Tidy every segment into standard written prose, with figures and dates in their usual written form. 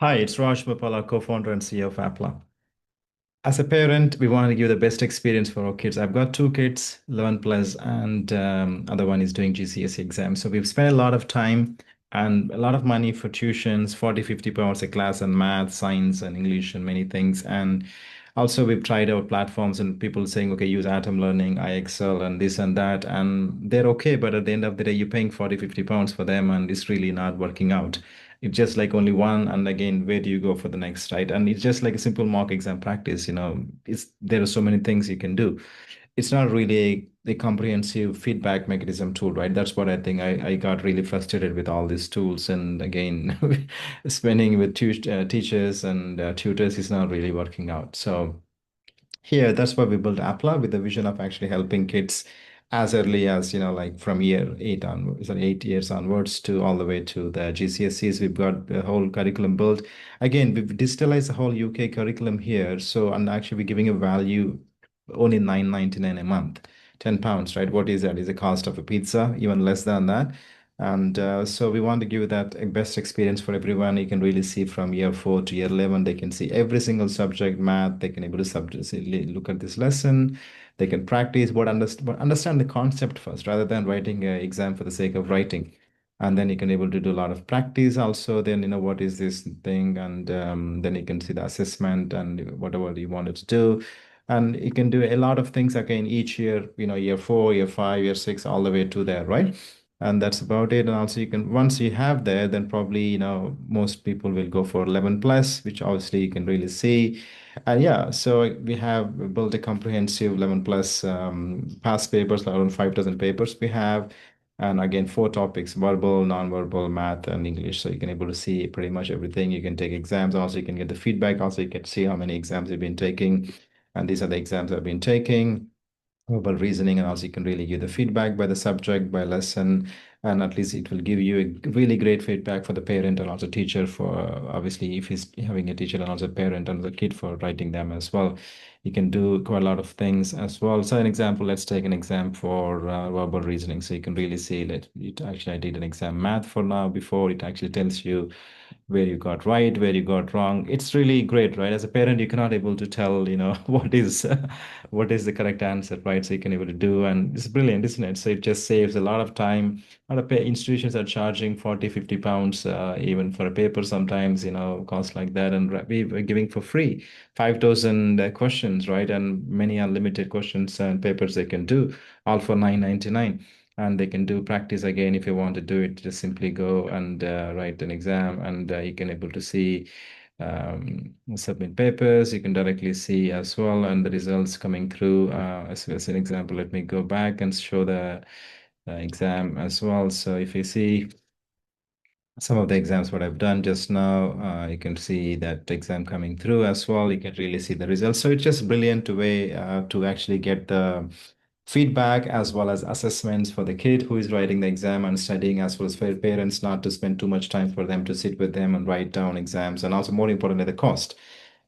Hi, it's Raj Bapala, co-founder and CEO of Applaa. As a parent, we want to give the best experience for our kids. I've got two kids, 11 plus, and other one is doing GCSE exams. So we've spent a lot of time and a lot of money for tuitions, 40, 50 pounds a class on math, science, and English, and many things. And also we've tried out platforms and people saying, okay, use Atom Learning, iExcel, and this and that. And they're okay, but at the end of the day, you're paying 40, 50 pounds for them, and it's really not working out. It's just like only one, and again, where do you go for the next, right? And it's just like a simple mock exam practice, it's there are so many things you can do. It's not really a comprehensive feedback mechanism tool, right? That's what I think. I got really frustrated with all these tools, and again, spending with teachers and tutors is not really working out. So here, that's why we built Appla with the vision of actually helping kids as early as, like from year 8 years onwards to all the way to the GCSEs. We've got the whole curriculum built. Again, we've digitalized the whole UK curriculum here. So, and actually we're giving a value only 9.99 a month, 10 pounds, right? What is that? Is the cost of a pizza, even less than that. And so we want to give that a best experience for everyone. You can really see from year 4 to year 11, they can see every single subject, math, they can able to look at this lesson. They can practice but understand the concept first rather than writing an exam for the sake of writing. And then you can able to do a lot of practice also. Then, what is this thing? And then you can see the assessment and whatever you wanted to do. And you can do a lot of things again each year, year 4, year 5, year 6, all the way to there, right? And that's about it. And also you can, once you have there, then probably, most people will go for 11 plus, which obviously you can really see. And yeah, so we have built a comprehensive 11 plus past papers, around 5,000 papers we have. And again, four topics: verbal, non-verbal, math, and English. So you can able to see pretty much everything. You can take exams. Also, you can get the feedback. Also, you can see how many exams you've been taking. And these are the exams I've been taking, verbal reasoning, and also you can really give the feedback by the subject, by lesson, and at least it will give you a really great feedback for the parent and also teacher for obviously if he's having a teacher and also parent and the kid for writing them as well. You can do quite a lot of things as well. So an example, let's take an exam for verbal reasoning. So you can really see that it actually I did an exam math for now before it actually tells you where you got right, where you got wrong. It's really great, right? As a parent, you cannot able to tell, what is the correct answer, right? So you can able to do, and it's brilliant, isn't it? So it just saves a lot of time. A lot of institutions are charging 40, 50 pounds, even for a paper sometimes, cost like that. And we're giving for free 5,000 questions, right? And many unlimited questions and papers they can do, all for 9.99, and they can do practice again if you want to do it. Just simply go and write an exam, and you can able to see, submit papers. You can directly see as well, and the results coming through. As an example, let me go back and show the exam as well. So if you see some of the exams what I've done just now, you can see that exam coming through as well. You can really see the results. So it's just brilliant way to actually get the feedback as well as assessments for the kid who is writing the exam and studying, as well as for parents not to spend too much time for them to sit with them and write down exams, and also more importantly the cost.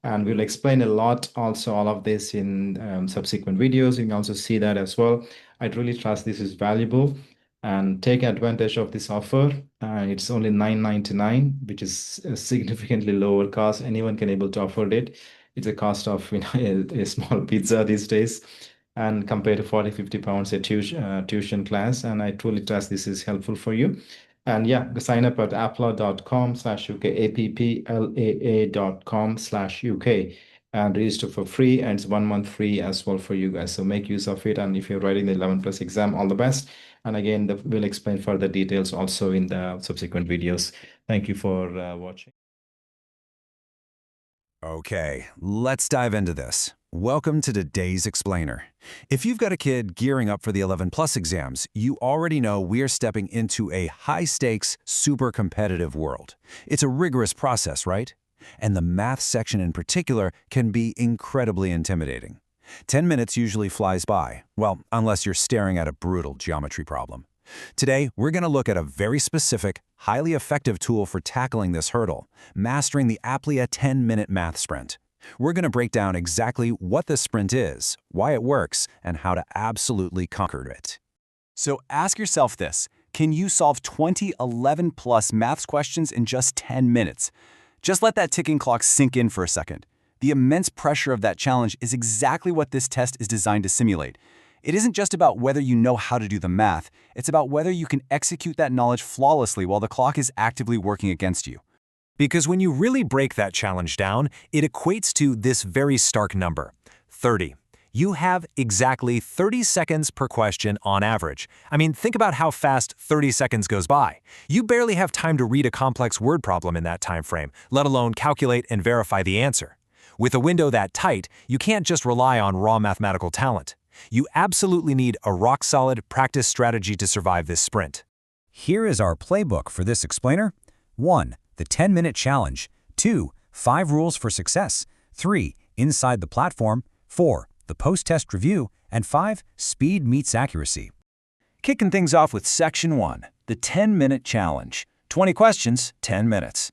And we'll explain a lot also all of this in subsequent videos. You can also see that as well. I really trust this is valuable, and take advantage of this offer. It's only 9.99, which is a significantly lower cost. Anyone can able to afford it. It's a cost of a small pizza these days, and compared to 40, 50 pounds a tuition class. And I truly trust this is helpful for you. And yeah, sign up at applaa.com/UK, applaa.com/UK, and register for free. And it's 1 month free as well for you guys. So make use of it. And if you're writing the 11 plus exam, all the best. And again, we'll explain further details also in the subsequent videos. Thank you for watching. Okay, let's dive into this. Welcome to today's explainer. If you've got a kid gearing up for the 11 plus exams, you already know we're stepping into a high-stakes, super competitive world. It's a rigorous process, right? And the math section in particular can be incredibly intimidating. 10 minutes usually flies by, well, unless you're staring at a brutal geometry problem. Today, we're going to look at a very specific, highly effective tool for tackling this hurdle, mastering the Applaa 10-minute math sprint. We're going to break down exactly what this sprint is, why it works, and how to absolutely conquer it. So ask yourself this: can you solve 20 11 plus maths questions in just 10 minutes? Just let that ticking clock sink in for a second. The immense pressure of that challenge is exactly what this test is designed to simulate. It isn't just about whether you know how to do the math, it's about whether you can execute that knowledge flawlessly while the clock is actively working against you. Because when you really break that challenge down, it equates to this very stark number, 30. You have exactly 30 seconds per question on average. I mean, think about how fast 30 seconds goes by. You barely have time to read a complex word problem in that time frame, let alone calculate and verify the answer. With a window that tight, you can't just rely on raw mathematical talent. You absolutely need a rock-solid practice strategy to survive this sprint. Here is our playbook for this explainer. 1. The 10-minute challenge. 2. 5 rules for success. 3. Inside the platform. 4. The post-test review. And 5. Speed meets accuracy. Kicking things off with Section 1, the 10-minute challenge. 20 questions, 10 minutes.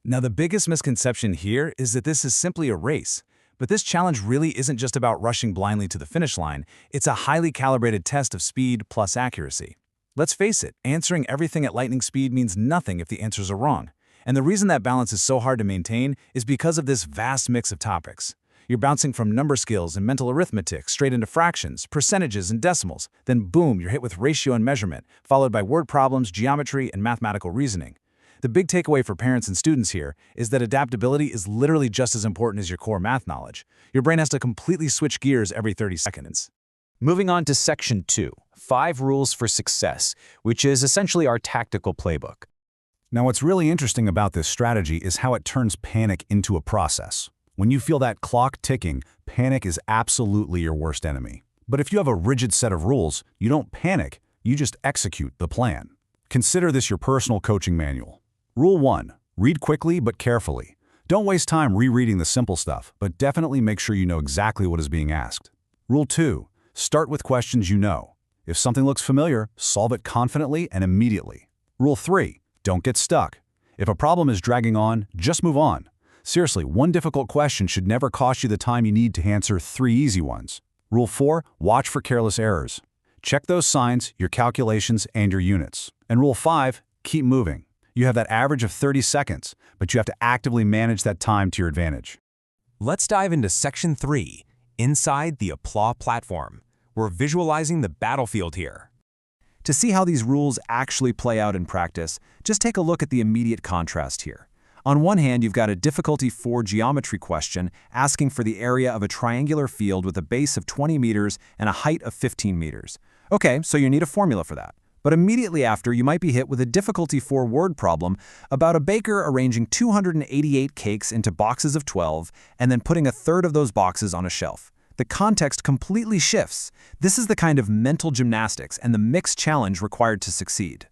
Now, the biggest misconception here is that this is simply a race. But this challenge really isn't just about rushing blindly to the finish line. It's a highly calibrated test of speed plus accuracy. Let's face it, answering everything at lightning speed means nothing if the answers are wrong. And the reason that balance is so hard to maintain is because of this vast mix of topics. You're bouncing from number skills and mental arithmetic straight into fractions, percentages, and decimals. Then boom, you're hit with ratio and measurement, followed by word problems, geometry, and mathematical reasoning. The big takeaway for parents and students here is that adaptability is literally just as important as your core math knowledge. Your brain has to completely switch gears every 30 seconds. Moving on to Section 2, 5 rules for success, which is essentially our tactical playbook. Now, what's really interesting about this strategy is how it turns panic into a process. When you feel that clock ticking, panic is absolutely your worst enemy. But if you have a rigid set of rules, you don't panic, you just execute the plan. Consider this your personal coaching manual. Rule 1. Read quickly but carefully. Don't waste time rereading the simple stuff, but definitely make sure you know exactly what is being asked. Rule 2. Start with questions you know. If something looks familiar, solve it confidently and immediately. Rule 3. Don't get stuck. If a problem is dragging on, just move on. Seriously, one difficult question should never cost you the time you need to answer 3 easy ones. Rule 4. Watch for careless errors. Check those signs, your calculations, and your units. And Rule 5. Keep moving. You have that average of 30 seconds, but you have to actively manage that time to your advantage. Let's dive into Section 3, Inside the Applaa platform. We're visualizing the battlefield here. To see how these rules actually play out in practice, just take a look at the immediate contrast here. On one hand, you've got a difficulty 4 geometry question asking for the area of a triangular field with a base of 20 meters and a height of 15 meters. Okay, so you need a formula for that. But immediately after, you might be hit with a difficulty 4 word problem about a baker arranging 288 cakes into boxes of 12 and then putting a third of those boxes on a shelf. The context completely shifts. This is the kind of mental gymnastics and the mixed challenge required to succeed.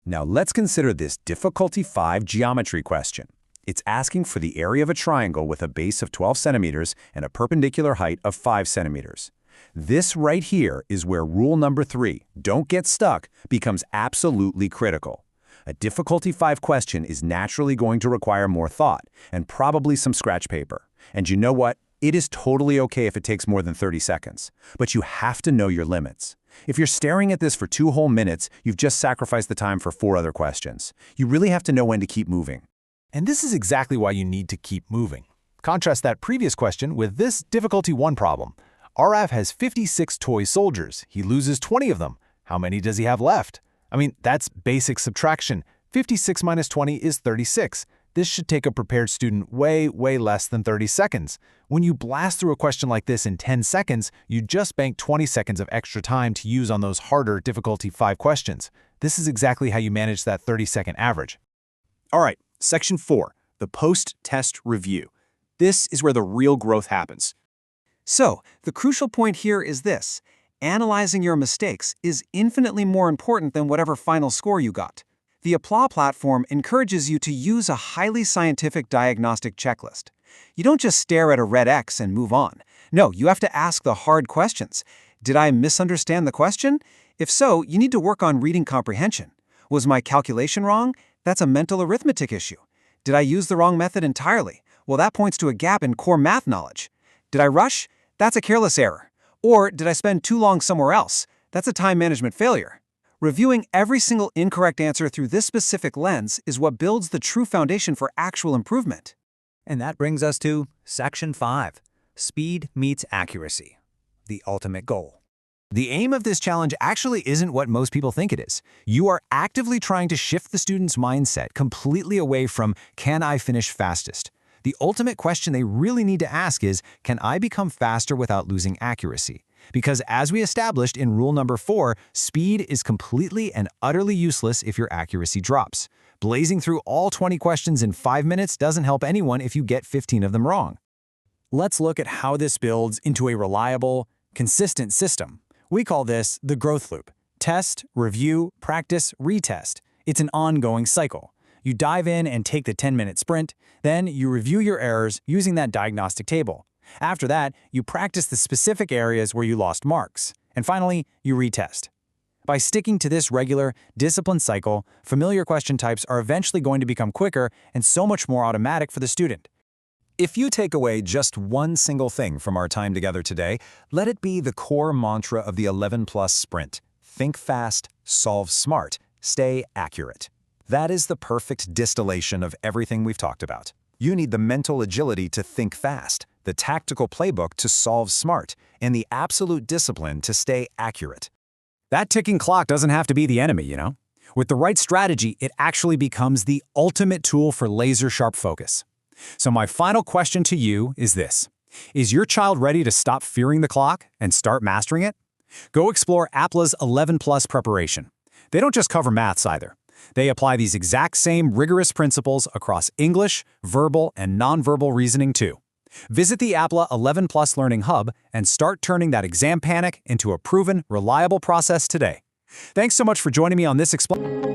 Now let's consider this difficulty 5 geometry question. It's asking for the area of a triangle with a base of 12 centimeters and a perpendicular height of 5 centimeters. This right here is where rule number 3, don't get stuck, becomes absolutely critical. A difficulty 5 question is naturally going to require more thought and probably some scratch paper. And you know what? It is totally okay if it takes more than 30 seconds. But you have to know your limits. If you're staring at this for 2 whole minutes, you've just sacrificed the time for 4 other questions. You really have to know when to keep moving. And this is exactly why you need to keep moving. Contrast that previous question with this difficulty 1 problem. Arav has 56 toy soldiers. He loses 20 of them. How many does he have left? I mean, that's basic subtraction. 56 minus 20 is 36. This should take a prepared student way less than 30 seconds. When you blast through a question like this in 10 seconds, you just bank 20 seconds of extra time to use on those harder difficulty 5 questions. This is exactly how you manage that 30-second average. All right, Section 4, the post-test review. This is where the real growth happens. So, the crucial point here is this. Analyzing your mistakes is infinitely more important than whatever final score you got. The Applaa platform encourages you to use a highly scientific diagnostic checklist. You don't just stare at a red X and move on. No, you have to ask the hard questions. Did I misunderstand the question? If so, you need to work on reading comprehension. Was my calculation wrong? That's a mental arithmetic issue. Did I use the wrong method entirely? Well, that points to a gap in core math knowledge. Did I rush? That's a careless error. Or did I spend too long somewhere else? That's a time management failure. Reviewing every single incorrect answer through this specific lens is what builds the true foundation for actual improvement. And that brings us to Section 5, Speed Meets Accuracy, the ultimate goal. The aim of this challenge actually isn't what most people think it is. You are actively trying to shift the student's mindset completely away from, can I finish fastest? The ultimate question they really need to ask is, can I become faster without losing accuracy? Because as we established in rule number 4, speed is completely and utterly useless if your accuracy drops. Blazing through all 20 questions in 5 minutes doesn't help anyone if you get 15 of them wrong. Let's look at how this builds into a reliable, consistent system. We call this the growth loop. Test, review, practice, retest. It's an ongoing cycle. You dive in and take the 10-minute sprint, then you review your errors using that diagnostic table. After that, you practice the specific areas where you lost marks. And finally, you retest. By sticking to this regular, disciplined cycle, familiar question types are eventually going to become quicker and so much more automatic for the student. If you take away just one single thing from our time together today, let it be the core mantra of the 11+ sprint. Think fast, solve smart, stay accurate. That is the perfect distillation of everything we've talked about. You need the mental agility to think fast, the tactical playbook to solve smart, and the absolute discipline to stay accurate. That ticking clock doesn't have to be the enemy, you know? With the right strategy, it actually becomes the ultimate tool for laser-sharp focus. So my final question to you is this. Is your child ready to stop fearing the clock and start mastering it? Go explore Applaa's 11+ preparation. They don't just cover maths either. They apply these exact same rigorous principles across English, verbal, and nonverbal reasoning too. Visit the Applaa 11+ Learning Hub and start turning that exam panic into a proven, reliable process today. Thanks so much for joining me on this Explain.